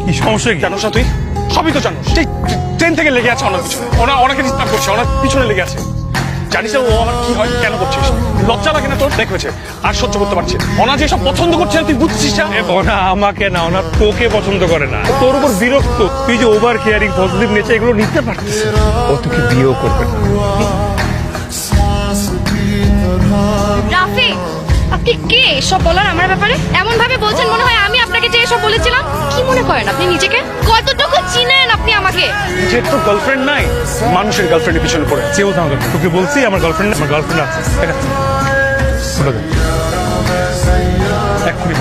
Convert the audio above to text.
কি সমস্যা কি? জানোস না তুই? সবই তো জানোস। সেই ট্রেন থেকে লেগে আছে ওনার পিছনে, ওনাকে ডিস্টার্ব করছে, ওনার পিছনে লেগে আছে। জানিস না ও আমার কি হয়? কেন করছিস? লজ্জা লাগে না তোর? দেখেছে আর সহ্য করতে পারছে। ওনা যে সব পছন্দ করছে না তুই বুঝছিস না? ওনা আমাকে না, ওনা তোকে পছন্দ করে না, তোর উপর বিরক্ত। তুই যে ওভার কেয়ারিং, পজিটিভ নেচার এগুলো নিতে পারছিস, ও তোকে বিয়েও করবে না। রাফি, আপনি কে এসব বলার আমার ব্যাপারে? এমন ভাবে বলছেন মনে হয় আমি আপনাকে যে এসব বলেছিলাম। কি মনে করেন আপনি নিজেকে? কতটুকু চিনেন আপনি আমাকে? যে তোর গার্লফ্রেন্ড নাই, মানুষের গার্লফ্রেন্ডের পিছনে পড়ে। চেয়েও থাকবে, তোকে বলছি আমার গার্লফ্রেন্ড আছে। এক্ষুনি